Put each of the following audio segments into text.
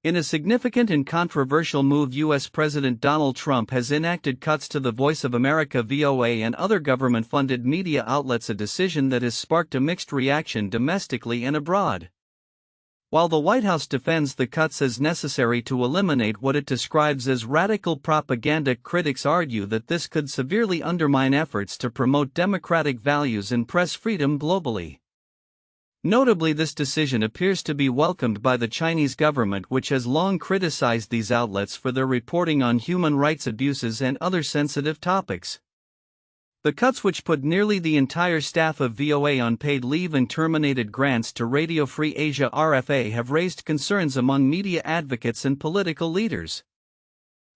In a significant and controversial move, U.S. President Donald Trump has enacted cuts to the Voice of America VOA and other government-funded media outlets, a decision that has sparked a mixed reaction domestically and abroad. While the White House defends the cuts as necessary to eliminate what it describes as radical propaganda, critics argue that this could severely undermine efforts to promote democratic values and press freedom globally. Notably, this decision appears to be welcomed by the Chinese government, which has long criticized these outlets for their reporting on human rights abuses and other sensitive topics. The cuts, which put nearly the entire staff of VOA on paid leave and terminated grants to Radio Free Asia (RFA), have raised concerns among media advocates and political leaders.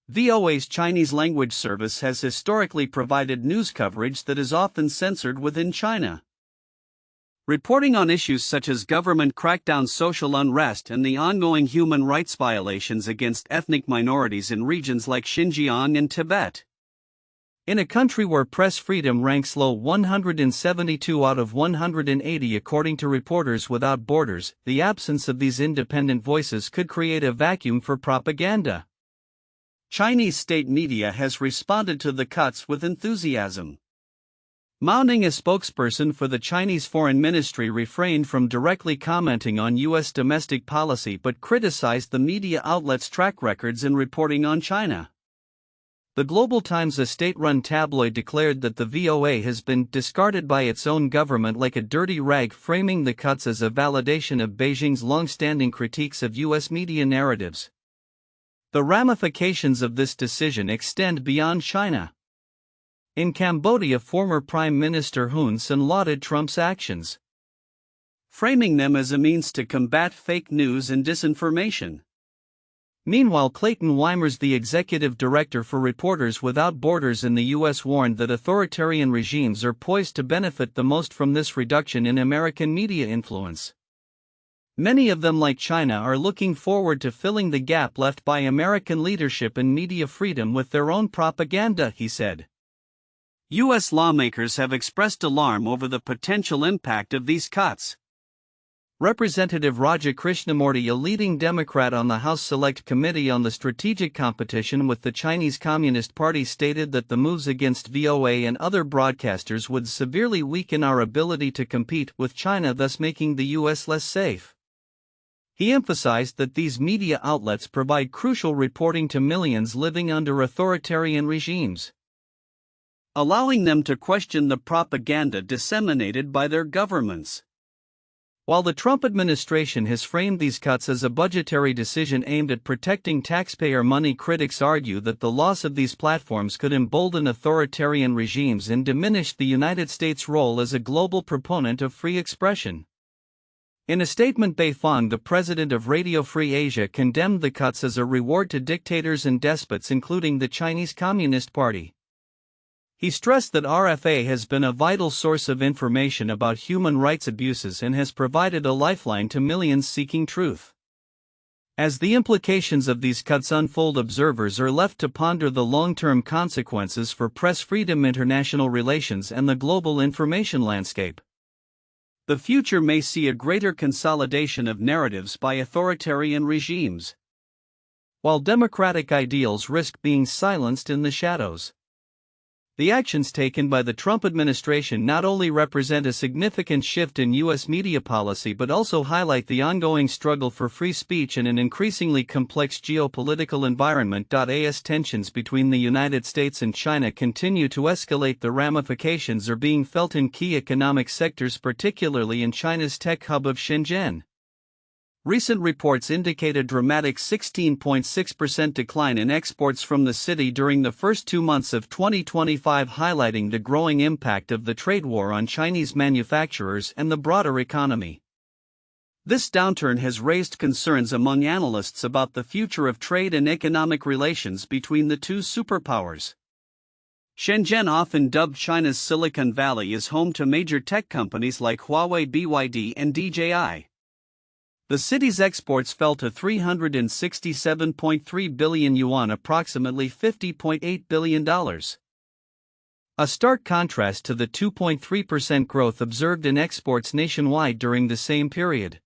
VOA's Chinese language service has historically provided news coverage that is often censored within China. Reporting on issues such as government crackdown, social unrest, and the ongoing human rights violations against ethnic minorities in regions like Xinjiang and Tibet. In a country where press freedom ranks low, 172 out of 180 according to Reporters Without Borders, the absence of these independent voices could create a vacuum for propaganda. Chinese state media has responded to the cuts with enthusiasm. Mao Ning, a spokesperson for the Chinese Foreign Ministry, refrained from directly commenting on U.S. domestic policy but criticized the media outlets' track records in reporting on China. The Global Times, a state-run tabloid, declared that the VOA has been discarded by its own government like a dirty rag, framing the cuts as a validation of Beijing's long-standing critiques of U.S. media narratives. The ramifications of this decision extend beyond China. In Cambodia, former Prime Minister Hun Sen lauded Trump's actions, framing them as a means to combat fake news and disinformation. Meanwhile, Clayton Weimers, the executive director for Reporters Without Borders in the U.S., warned that authoritarian regimes are poised to benefit the most from this reduction in American media influence. Many of them, like China, are looking forward to filling the gap left by American leadership and media freedom with their own propaganda, he said. U.S. lawmakers have expressed alarm over the potential impact of these cuts. Representative Raja Krishnamurti, a leading Democrat on the House Select Committee on the Strategic Competition with the Chinese Communist Party, stated that the moves against VOA and other broadcasters would severely weaken our ability to compete with China, thus making the U.S. less safe. He emphasized that these media outlets provide crucial reporting to millions living under authoritarian regimes, allowing them to question the propaganda disseminated by their governments. While the Trump administration has framed these cuts as a budgetary decision aimed at protecting taxpayer money, critics argue that the loss of these platforms could embolden authoritarian regimes and diminish the United States' role as a global proponent of free expression. In a statement, Bei Fong, the president of Radio Free Asia, condemned the cuts as a reward to dictators and despots, including the Chinese Communist Party. He stressed that RFA has been a vital source of information about human rights abuses and has provided a lifeline to millions seeking truth. As the implications of these cuts unfold, observers are left to ponder the long-term consequences for press freedom, international relations, and the global information landscape. The future may see a greater consolidation of narratives by authoritarian regimes, while democratic ideals risk being silenced in the shadows. The actions taken by the Trump administration not only represent a significant shift in U.S. media policy but also highlight the ongoing struggle for free speech in an increasingly complex geopolitical environment. As tensions between the United States and China continue to escalate, the ramifications are being felt in key economic sectors, particularly in China's tech hub of Shenzhen. Recent reports indicate a dramatic 16.6% decline in exports from the city during the first 2 months of 2025, highlighting the growing impact of the trade war on Chinese manufacturers and the broader economy. This downturn has raised concerns among analysts about the future of trade and economic relations between the two superpowers. Shenzhen, often dubbed China's Silicon Valley, is home to major tech companies like Huawei, BYD, and DJI. The city's exports fell to 367.3 billion yuan, approximately $50.8 billion. A stark contrast to the 2.3% growth observed in exports nationwide during the same period.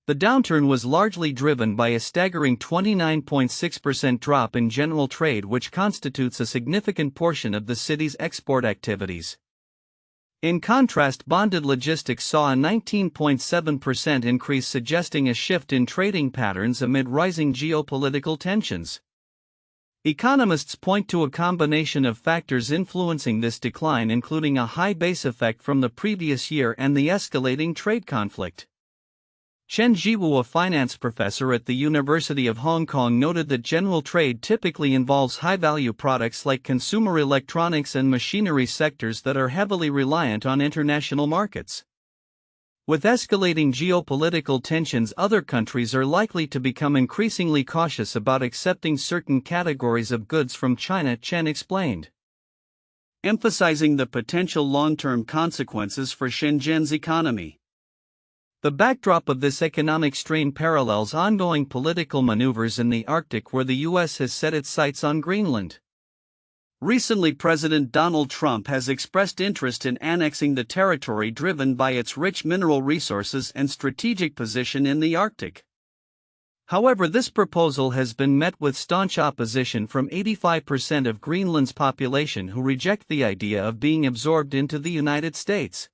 The downturn was largely driven by a staggering 29.6% drop in general trade, which constitutes a significant portion of the city's export activities. In contrast, bonded logistics saw a 19.7% increase, suggesting a shift in trading patterns amid rising geopolitical tensions. Economists point to a combination of factors influencing this decline, including a high base effect from the previous year and the escalating trade conflict. Chen Jiwu, a finance professor at the University of Hong Kong, noted that general trade typically involves high-value products like consumer electronics and machinery, sectors that are heavily reliant on international markets. With escalating geopolitical tensions, other countries are likely to become increasingly cautious about accepting certain categories of goods from China, Chen explained, emphasizing the potential long-term consequences for Shenzhen's economy. The backdrop of this economic strain parallels ongoing political maneuvers in the Arctic, where the U.S. has set its sights on Greenland. Recently, President Donald Trump has expressed interest in annexing the territory, driven by its rich mineral resources and strategic position in the Arctic. However, this proposal has been met with staunch opposition from 85% of Greenland's population, who reject the idea of being absorbed into the United States.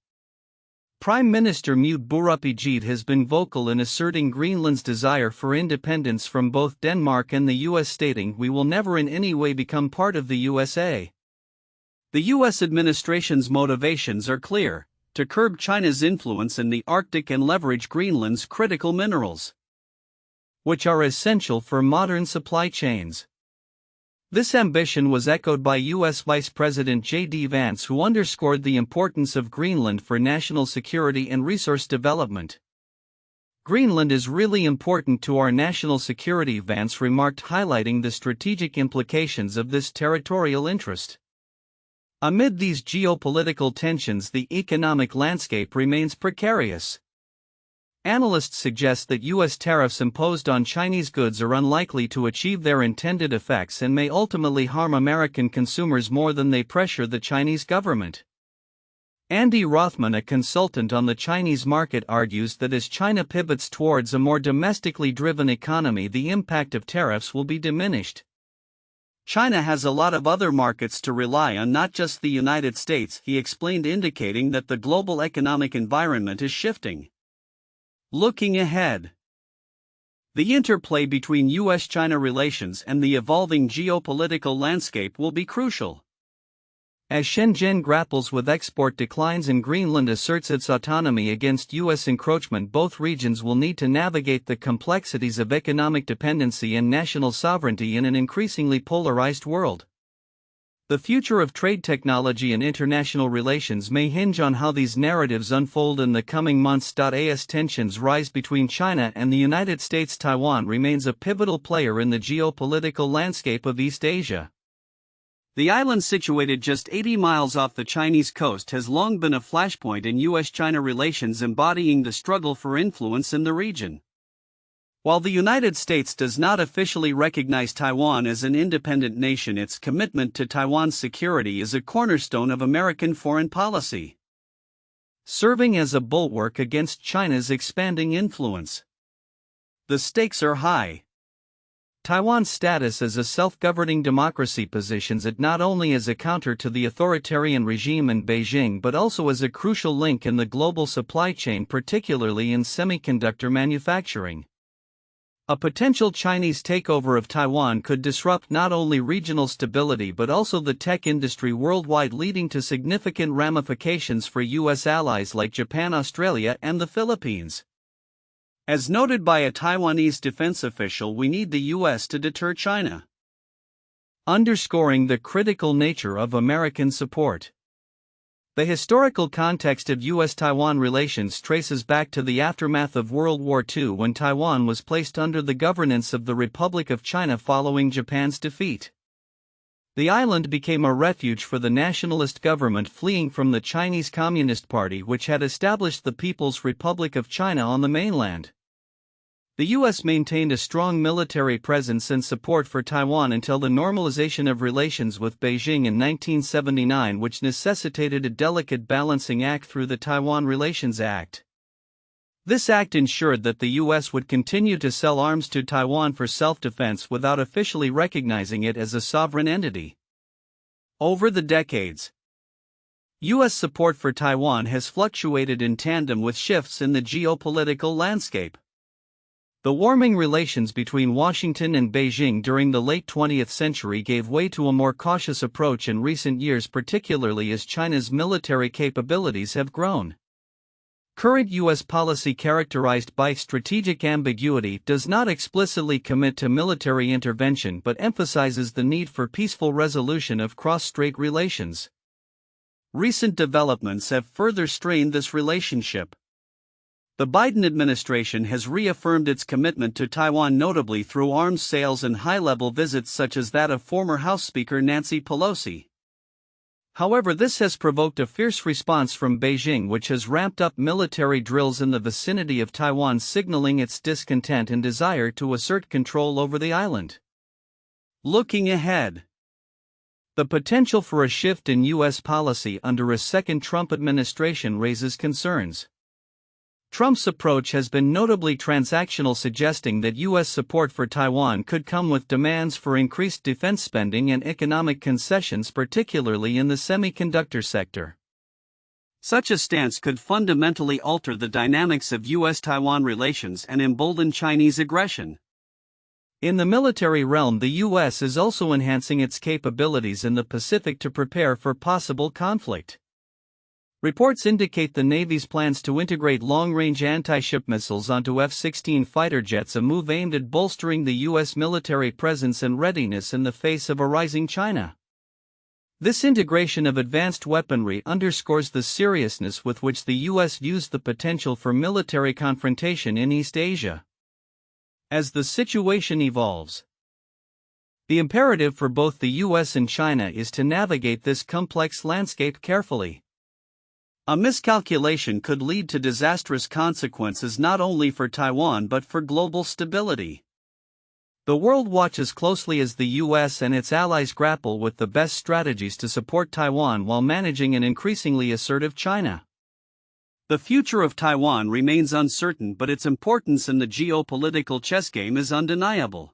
Prime Minister Mute Bourupi has been vocal in asserting Greenland's desire for independence from both Denmark and the U.S., stating, "We will never in any way become part of the USA." The U.S. administration's motivations are clear: to curb China's influence in the Arctic and leverage Greenland's critical minerals, which are essential for modern supply chains. This ambition was echoed by U.S. Vice President J.D. Vance, who underscored the importance of Greenland for national security and resource development. "Greenland is really important to our national security," Vance remarked, highlighting the strategic implications of this territorial interest. Amid these geopolitical tensions, the economic landscape remains precarious. Analysts suggest that U.S. tariffs imposed on Chinese goods are unlikely to achieve their intended effects and may ultimately harm American consumers more than they pressure the Chinese government. Andy Rothman, a consultant on the Chinese market, argues that as China pivots towards a more domestically driven economy, the impact of tariffs will be diminished. "China has a lot of other markets to rely on, not just the United States," he explained, indicating that the global economic environment is shifting. Looking ahead, the interplay between U.S.-China relations and the evolving geopolitical landscape will be crucial. As Shenzhen grapples with export declines and Greenland asserts its autonomy against U.S. encroachment, both regions will need to navigate the complexities of economic dependency and national sovereignty in an increasingly polarized world. The future of trade, technology, and international relations may hinge on how these narratives unfold in the coming months. As tensions rise between China and the United States, Taiwan remains a pivotal player in the geopolitical landscape of East Asia. The island, situated just 80 miles off the Chinese coast, has long been a flashpoint in U.S.-China relations, embodying the struggle for influence in the region. While the United States does not officially recognize Taiwan as an independent nation, its commitment to Taiwan's security is a cornerstone of American foreign policy, serving as a bulwark against China's expanding influence. The stakes are high. Taiwan's status as a self-governing democracy positions it not only as a counter to the authoritarian regime in Beijing but also as a crucial link in the global supply chain, particularly in semiconductor manufacturing. A potential Chinese takeover of Taiwan could disrupt not only regional stability but also the tech industry worldwide, leading to significant ramifications for U.S. allies like Japan, Australia, and the Philippines. As noted by a Taiwanese defense official, we need the U.S. to deter China, underscoring the critical nature of American support. The historical context of U.S.-Taiwan relations traces back to the aftermath of World War II, when Taiwan was placed under the governance of the Republic of China following Japan's defeat. The island became a refuge for the nationalist government fleeing from the Chinese Communist Party, which had established the People's Republic of China on the mainland. The U.S. maintained a strong military presence and support for Taiwan until the normalization of relations with Beijing in 1979, which necessitated a delicate balancing act through the Taiwan Relations Act. This act ensured that the U.S. would continue to sell arms to Taiwan for self-defense without officially recognizing it as a sovereign entity. Over the decades, U.S. support for Taiwan has fluctuated in tandem with shifts in the geopolitical landscape. The warming relations between Washington and Beijing during the late 20th century gave way to a more cautious approach in recent years, particularly as China's military capabilities have grown. Current U.S. policy, characterized by strategic ambiguity, does not explicitly commit to military intervention but emphasizes the need for peaceful resolution of cross-strait relations. Recent developments have further strained this relationship. The Biden administration has reaffirmed its commitment to Taiwan, notably through arms sales and high-level visits such as that of former House Speaker Nancy Pelosi. However, this has provoked a fierce response from Beijing, which has ramped up military drills in the vicinity of Taiwan, signaling its discontent and desire to assert control over the island. Looking ahead, the potential for a shift in U.S. policy under a second Trump administration raises concerns. Trump's approach has been notably transactional, suggesting that U.S. support for Taiwan could come with demands for increased defense spending and economic concessions, particularly in the semiconductor sector. Such a stance could fundamentally alter the dynamics of U.S.-Taiwan relations and embolden Chinese aggression. In the military realm, the U.S. is also enhancing its capabilities in the Pacific to prepare for possible conflict. Reports indicate the Navy's plans to integrate long-range anti-ship missiles onto F-16 fighter jets, a move aimed at bolstering the U.S. military presence and readiness in the face of a rising China. This integration of advanced weaponry underscores the seriousness with which the U.S. views the potential for military confrontation in East Asia. As the situation evolves, the imperative for both the U.S. and China is to navigate this complex landscape carefully. A miscalculation could lead to disastrous consequences not only for Taiwan but for global stability. The world watches closely as the U.S. and its allies grapple with the best strategies to support Taiwan while managing an increasingly assertive China. The future of Taiwan remains uncertain, but its importance in the geopolitical chess game is undeniable.